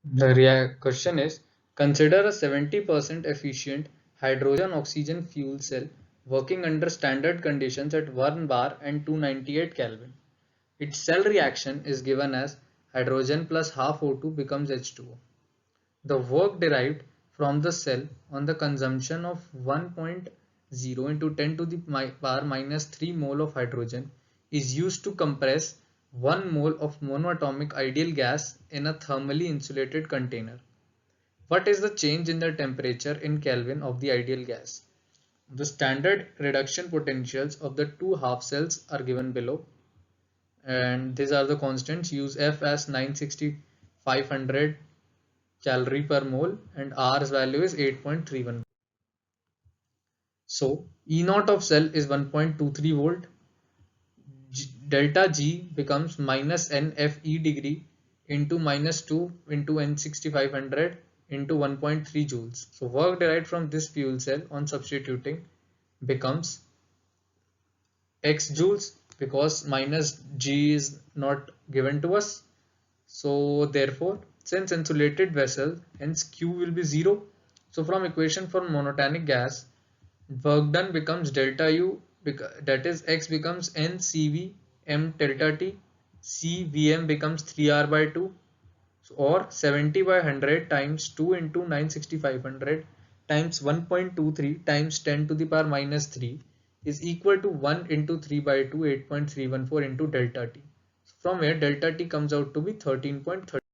The question is, consider a 70% efficient hydrogen-oxygen fuel cell working under standard conditions at 1 bar and 298 Kelvin. Its cell reaction is given as hydrogen plus half O2 becomes H2O. The work derived from the cell on the consumption of 1.0 into 10 to the power minus 3 mole of hydrogen is used to compress 1 mole of monoatomic ideal gas in a thermally insulated container. What is the change in the temperature in Kelvin of the ideal gas? The standard reduction potentials of the two half cells are given below, and these are the constants. Use F as 96500 calorie per mole and R's value is 8.31. So E naught of cell is 1.23 volt. Delta G becomes minus NFE degree into minus 2 into N6500 into 1.3 joules. So work derived from this fuel cell on substituting becomes X joules, because minus G is not given to us. So therefore, since insulated vessel, hence Q will be 0. So from equation for monotonic gas, work done becomes delta U, that is X becomes NCV M delta T, CVM becomes 3R by 2, or 70 by 100 times 2 into 96500 times 1.23 times 10 to the power minus 3 is equal to 1 into 3 by 2, 8.314 into delta T. From here delta T comes out to be 13.30.